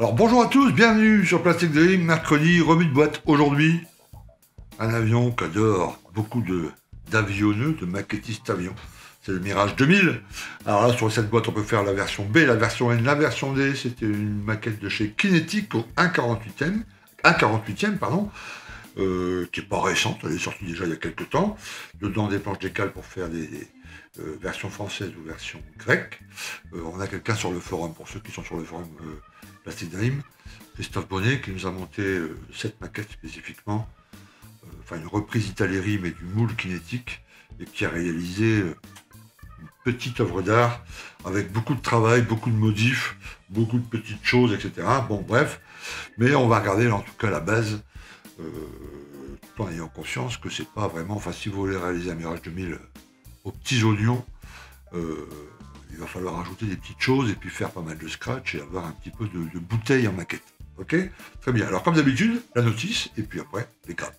Alors bonjour à tous, bienvenue sur Plastic Dream, mercredi, remis de boîte. Aujourd'hui, un avion qu'adore beaucoup d'avionneux, de maquettistes avions. C'est le Mirage 2000. Alors là, sur cette boîte, on peut faire la version B, la version N, la version D. C'était une maquette de chez Kinetic au 1,48e, pardon, qui n'est pas récente, elle est sortie déjà il y a quelques temps. Dedans, des planches d'écale pour faire des versions françaises ou versions grecques. On a quelqu'un sur le forum, pour ceux qui sont sur le forum Plastic Dream, Christophe Bonnet, qui nous a monté cette maquette spécifiquement, enfin une reprise Italeri, mais du moule kinétique, et qui a réalisé une petite œuvre d'art avec beaucoup de travail, beaucoup de modifs, beaucoup de petites choses, etc. Bon, bref, mais on va regarder en tout cas la base, tout en ayant conscience que c'est pas vraiment, enfin si vous voulez réaliser un Mirage 2000 aux petits oignons, il va falloir ajouter des petites choses et puis faire pas mal de scratch et avoir un petit peu de bouteille en maquette. Ok? Très bien. Alors comme d'habitude, la notice et puis après les grappes.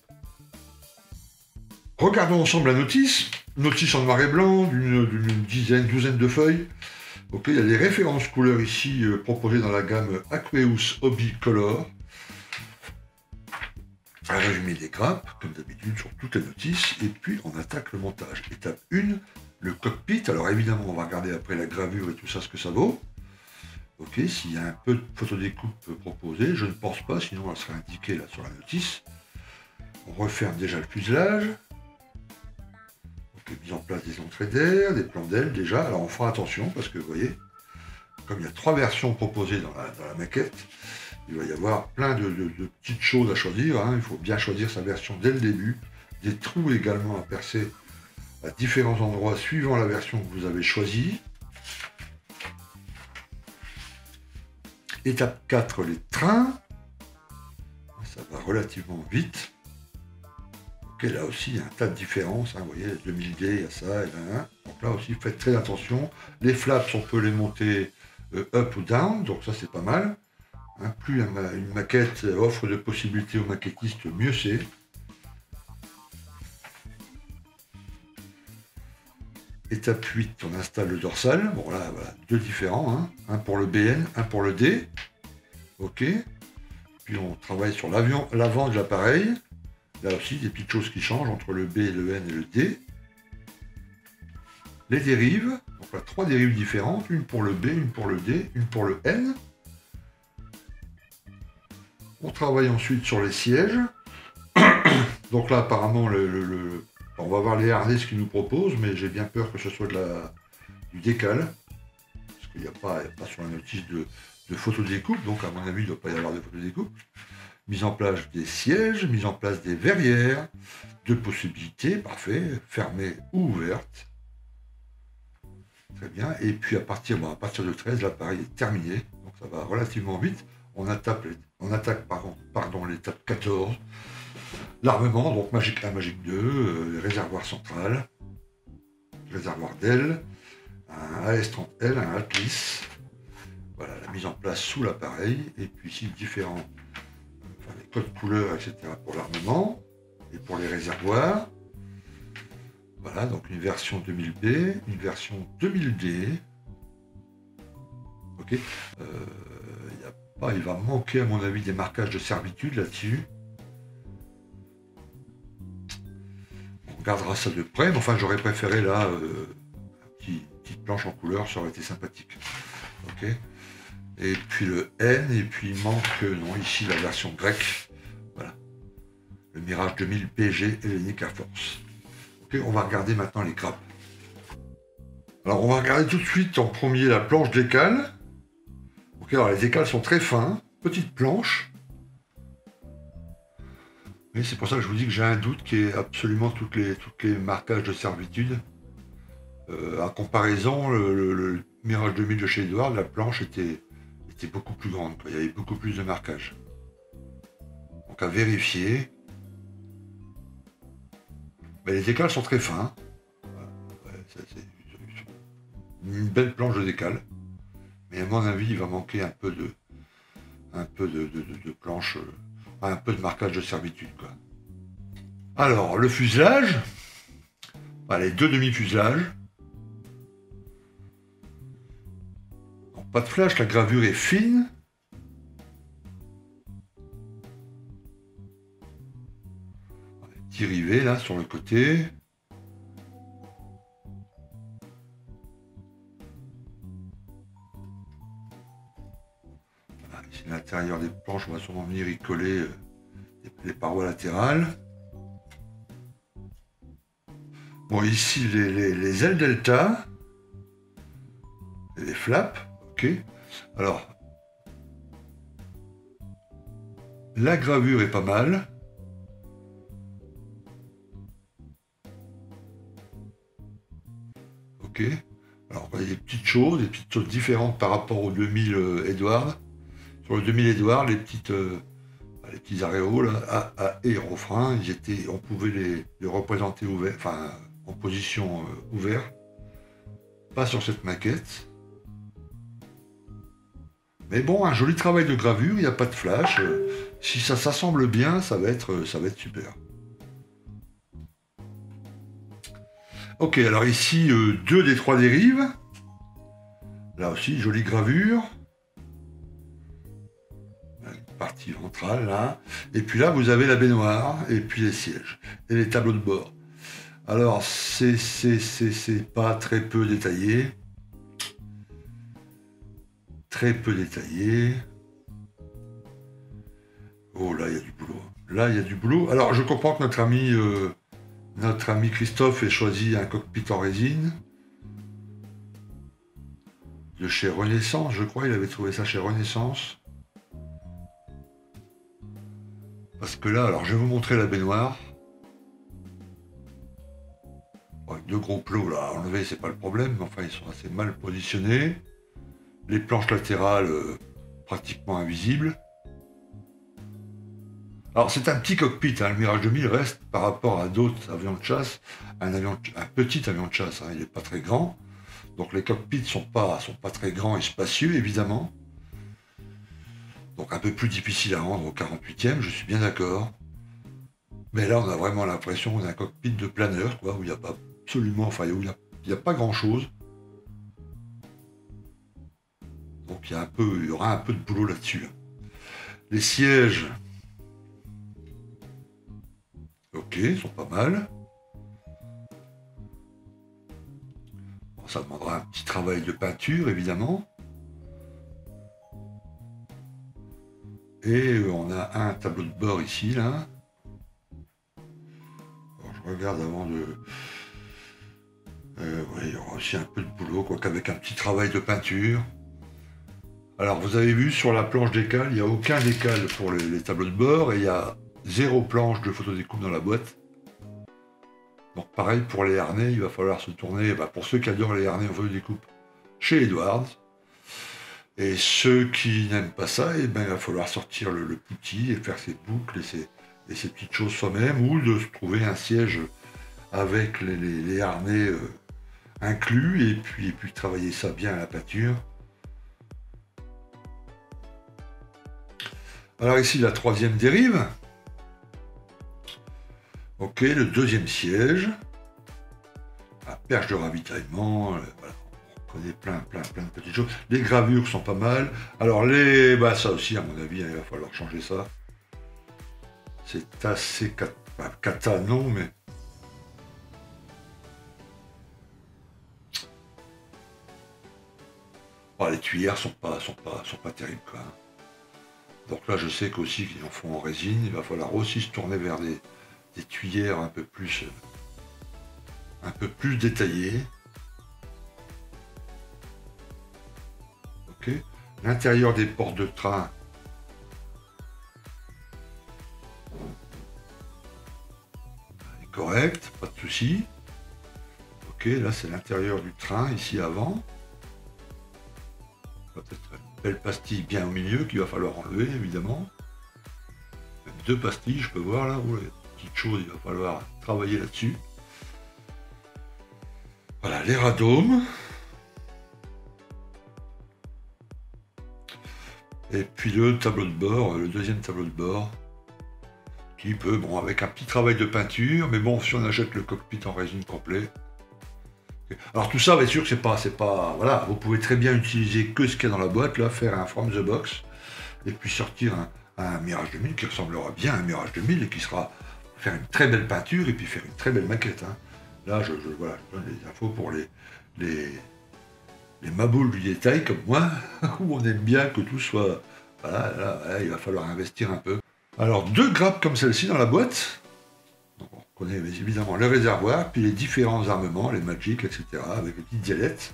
Regardons ensemble la notice. Notice en noir et blanc d'une douzaine de feuilles. Ok, il y a les références couleurs ici proposées dans la gamme Aqueous Hobby Color. Un résumé des grappes, comme d'habitude sur toutes les notices, et puis on attaque le montage. Étape 1, le cockpit. Alors évidemment, on va regarder après la gravure et tout ça, ce que ça vaut. Ok, s'il y a un peu de photodécoupe proposée, je ne pense pas, sinon elle sera indiquée là sur la notice. On referme déjà le fuselage. Ok, mise en place des entrées d'air, des plans d'ailes déjà. Alors on fera attention parce que vous voyez, comme il y a 3 versions proposées dans la maquette, il va y avoir plein de petites choses à choisir. Hein. Il faut bien choisir sa version dès le début. Des trous également à percer à différents endroits suivant la version que vous avez choisie. Étape 4, les trains. Ça va relativement vite. Ok, là aussi, il y a un tas de différences. Hein. Vous voyez, 2000D, il y a ça, et là. Donc là aussi, faites très attention. Les flaps, on peut les monter up ou down. Donc ça, c'est pas mal. Hein, plus une maquette offre de possibilités aux maquettistes, mieux c'est. Étape 8, on installe le dorsal. Bon là, voilà, 2 différents. Hein. Un pour le BN, un pour le D. Ok. Puis on travaille sur l'avant de l'appareil. Là aussi, des petites choses qui changent entre le B, le N et le D. Les dérives. Donc là, 3 dérives différentes. Une pour le B, une pour le D, une pour le N. On travaille ensuite sur les sièges. Donc là, apparemment, on va voir les harnais qu'ils nous proposent, mais j'ai bien peur que ce soit du décal. Parce qu'il n'y a pas sur la notice de photodécoupe, donc à mon avis, il ne doit pas y avoir de photodécoupe. Mise en place des sièges, mise en place des verrières, 2 possibilités, parfait, fermées ou ouvertes. Très bien. Et puis à partir de 13, l'appareil est terminé, donc ça va relativement vite. On attaque l'étape 14. L'armement, donc Magic 1, Magic 2, réservoir central, réservoir d'aile, un AS30L, un Atlas. Voilà, la mise en place sous l'appareil, et puis ici les codes couleurs, etc. pour l'armement, et pour les réservoirs. Voilà, donc une version 2000B, une version 2000D. Ok. Il va manquer à mon avis des marquages de servitude là-dessus. On regardera ça de près, mais enfin j'aurais préféré là une petite planche en couleur, ça aurait été sympathique. Ok. Et puis le N, et puis il manque, non, ici la version grecque. Voilà. Le Mirage 2000 PG Hellenic Air Force. Ok, on va regarder maintenant les grappes. Alors on va regarder tout de suite en premier la planche d'écale. Ok, alors les écales sont très fins, petite planche. Mais c'est pour ça que je vous dis que j'ai un doute qui est absolument toutes les marquages de servitude. À comparaison, le Mirage 2000 de chez Edouard, la planche était beaucoup plus grande. Il y avait beaucoup plus de marquages. Donc à vérifier. Mais les écales sont très fins. Voilà. Ouais, c'est une belle planche de décale. Mais à mon avis, il va manquer un peu de planche, un peu de marquage de servitude, quoi. Alors, le fuselage, les 2 demi-fuselages. Pas de flash, la gravure est fine. petits rivets là sur le côté. Voilà, ici l'intérieur des planches, on va sûrement venir y coller les parois latérales. Bon, ici les ailes delta, les flaps, ok. Alors, la gravure est pas mal. Ok. Alors, il y a des petites choses différentes par rapport au 2000 Edward. Sur le 2000 Edward, les petits aréoles là, A et refrain, on pouvait les représenter ouverts, enfin en position ouverte. Pas sur cette maquette. Mais bon, un joli travail de gravure, il n'y a pas de flash. Si ça s'assemble bien, ça va être super. Ok, alors ici, 2 des 3 dérives. Là aussi, jolie gravure. Une partie ventrale, là. Et puis là, vous avez la baignoire, et puis les sièges, et les tableaux de bord. Alors, c'est pas très peu détaillé. Très peu détaillé. Oh, là, il y a du boulot. Là, il y a du boulot. Alors, je comprends que notre ami Christophe ait choisi un cockpit en résine. De chez Renaissance, je crois. Il avait trouvé ça chez Renaissance. Parce que là, alors, je vais vous montrer la baignoire. Avec 2 gros plots, là, à enlever, c'est pas le problème. Mais enfin, ils sont assez mal positionnés. Les planches latérales, pratiquement invisibles. Alors c'est un petit cockpit, hein. Le Mirage 2000 reste par rapport à d'autres avions de chasse, un petit avion de chasse, hein. Il n'est pas très grand. Donc les cockpits sont pas très grands et spacieux, évidemment. Donc un peu plus difficile à rendre au 48e, je suis bien d'accord. Mais là on a vraiment l'impression d'un cockpit de planeur, quoi, où il n'y a pas absolument, enfin où il n'y a pas grand chose. Donc il y aura un peu de boulot là-dessus. Les sièges, ok, sont pas mal. Bon, ça demandera un petit travail de peinture, évidemment. Et on a un tableau de bord ici, là. Alors, je regarde avant de... oui, il y aura aussi un peu de boulot, quoi qu'avec un petit travail de peinture. Alors, vous avez vu, sur la planche décale, il n'y a aucun décal pour les tableaux de bord et il y a 0 planche de photodécoupe dans la boîte. Donc, pareil pour les harnais, il va falloir se tourner, pour ceux qui adorent les harnais en photodécoupe, chez Edwards. Et ceux qui n'aiment pas ça, il va falloir sortir le poutis et faire ses boucles et ses petites choses soi-même, ou de se trouver un siège avec les harnais inclus et puis travailler ça bien à la peinture. Alors ici, la 3e dérive. Ok, le 2e siège. La perche de ravitaillement. Voilà. On connaît plein de petites choses. Les gravures sont pas mal. Alors ça aussi, à mon avis, il va falloir changer ça. C'est assez cata, non, mais... Oh, les tuyères sont pas terribles, quoi. Donc là, je sais qu'aussi qu'ils en font en résine. Il va falloir aussi se tourner vers des tuyères un peu plus détaillées. Ok. L'intérieur des portes de train. Est correct, pas de souci. Ok, là c'est l'intérieur du train, ici avant. Peut-être une belle pastille bien au milieu qu'il va falloir enlever, évidemment. Même 2 pastilles, je peux voir là. Oh, les petites choses, il va falloir travailler là-dessus. Voilà, les radomes. Et puis le tableau de bord, le 2e tableau de bord. Qui peut, bon, avec un petit travail de peinture, mais bon, si on achète le cockpit en résine complet. Alors tout ça, bien sûr, c'est pas, voilà, vous pouvez très bien utiliser que ce qu'il y a dans la boîte, là, faire un from the box, et puis sortir un Mirage 2000 qui ressemblera bien à un Mirage 2000 et qui sera faire une très belle peinture et puis faire une très belle maquette. Hein. Là, voilà, je donne les infos pour les maboules du détail comme moi, où on aime bien que tout soit... Voilà, là, il va falloir investir un peu. Alors, 2 grappes comme celle-ci dans la boîte. Donc, on connaît évidemment le réservoir, puis les différents armements, les magiques, etc., avec les petites ailettes.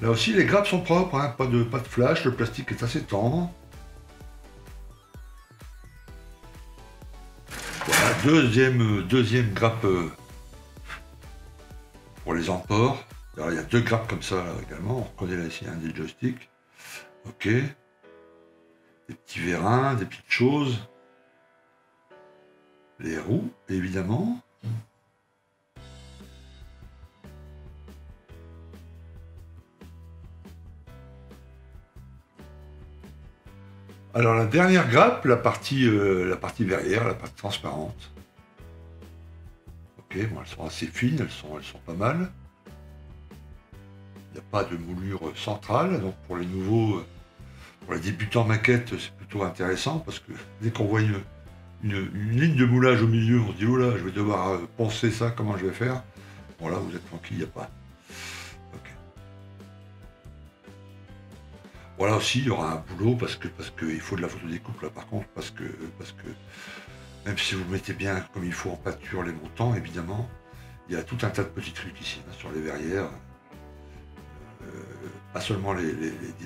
Là aussi, les grappes sont propres, hein, pas de flash, le plastique est assez tendre. Voilà, deuxième grappe pour les emports. Alors, il y a 2 grappes comme ça là, également, on reconnaît là ici un des joysticks. Ok. Des petits vérins, des petites choses. Les roues, évidemment. Alors la dernière grappe, la partie verrière, la partie transparente. Ok, bon, elles sont assez fines, elles sont pas mal. Il n'y a pas de moulure centrale, donc pour les nouveaux, pour les débutants maquettes, c'est plutôt intéressant parce que dès qu'on voit une ligne de moulage au milieu, on se dit oh là, je vais devoir poncer ça, comment je vais faire? Bon là, vous êtes tranquille, il n'y a pas. Okay. Voilà aussi, il y aura un boulot parce que il faut de la photodécoupe là par contre, parce que même si vous mettez bien comme il faut en peinture les montants, évidemment, il y a tout un tas de petits trucs ici, hein, sur les verrières. Pas seulement des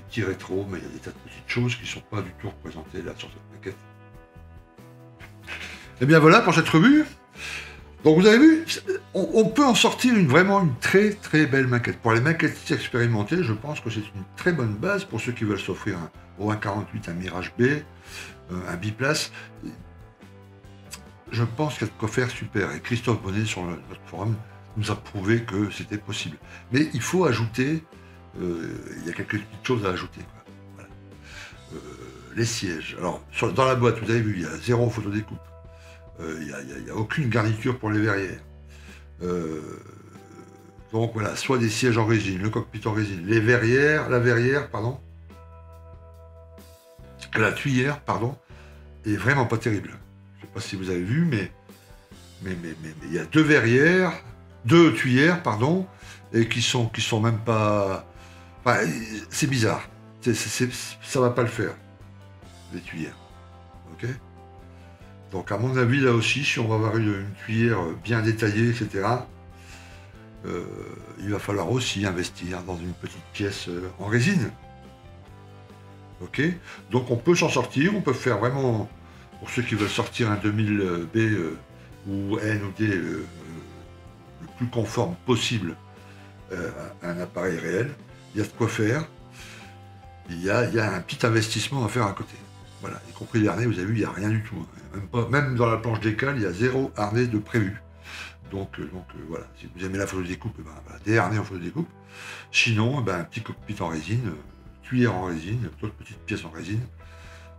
petits rétros, mais il y a des tas de petites choses qui ne sont pas du tout représentées là sur cette maquette. Et bien voilà pour cette revue. Donc vous avez vu, on peut en sortir vraiment une très très belle maquette. Pour les maquettistes expérimentés, je pense que c'est une très bonne base pour ceux qui veulent s'offrir au 1.48, un Mirage B, un biplace. Je pense qu'il y a de quoi faire super. Et Christophe Bonnet sur notre forum nous a prouvé que c'était possible. Mais il faut ajouter, il y a quelques petites choses à ajouter. Quoi. Voilà. Les sièges. Alors dans la boîte, vous avez vu, il y a 0 photodécoupe. Il n'y a aucune garniture pour les verrières. Donc voilà, soit des sièges en résine, le cockpit en résine, la verrière, pardon, la tuyère, pardon, est vraiment pas terrible. Je ne sais pas si vous avez vu, mais il y a 2 verrières, 2 tuyères, pardon, et qui sont même pas... Enfin, c'est bizarre. Ça va pas le faire, les tuyères. Ok ? Donc à mon avis, là aussi, si on va avoir une tuyère bien détaillée, etc., il va falloir aussi investir dans une petite pièce en résine. Ok ? Donc on peut s'en sortir, on peut faire vraiment, pour ceux qui veulent sortir un 2000B ou N ou D le plus conforme possible à un appareil réel, il y a de quoi faire. Il y a un petit investissement à faire à côté. Voilà, y compris les harnais, vous avez vu, il n'y a rien du tout. Hein. Même dans la planche d'écale, il y a 0 harnais de prévu. Donc voilà, si vous aimez la photodécoupe, ben, voilà, des harnais en photodécoupe. Sinon, ben, un petit cockpit en résine, tuyère en résine, d'autres petites pièces en résine,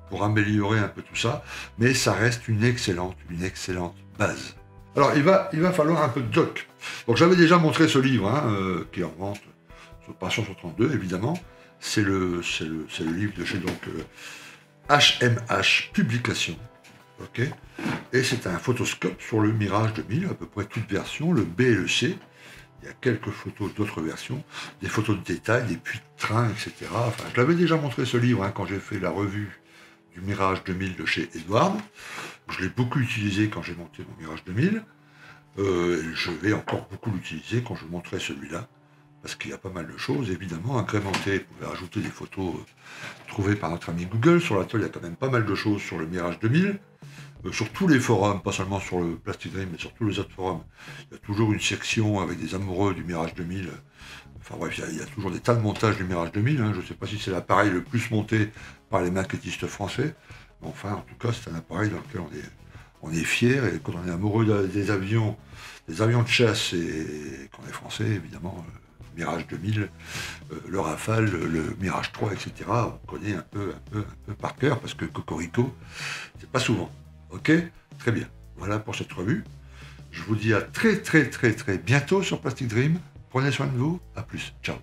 pour améliorer un peu tout ça. Mais ça reste une excellente base. Alors, il va falloir un peu de doc. Donc j'avais déjà montré ce livre, hein, qui est en vente sur Passion sur 32, évidemment. C'est le livre de chez donc HMH Publications. Okay. Et c'est un photoscope sur le Mirage 2000, à peu près toute version, le B et le C. Il y a quelques photos d'autres versions, des photos de détail, des puits de train, etc. Enfin, je l'avais déjà montré ce livre hein, quand j'ai fait la revue du Mirage 2000 de chez Edward. Je l'ai beaucoup utilisé quand j'ai monté mon Mirage 2000. Je vais encore beaucoup l'utiliser quand je montrerai celui-là, parce qu'il y a pas mal de choses, évidemment, incrémentées. Vous pouvez rajouter des photos trouvées par notre ami Google. Sur la toile, il y a quand même pas mal de choses sur le Mirage 2000. Sur tous les forums, pas seulement sur le Plastic Dream, mais sur tous les autres forums, il y a toujours une section avec des amoureux du Mirage 2000. Enfin bref, il y a toujours des tas de montages du Mirage 2000. Hein. Je ne sais pas si c'est l'appareil le plus monté par les maquettistes français. Mais enfin, en tout cas, c'est un appareil dans lequel on est fier. Et quand on est amoureux des avions de chasse et qu'on est français, évidemment, le Mirage 2000, le Rafale, le Mirage 3, etc., on connaît un peu par cœur, parce que Cocorico, c'est pas souvent. Ok, très bien. Voilà pour cette revue. Je vous dis à très bientôt sur Plastic Dream. Prenez soin de vous. À plus. Ciao.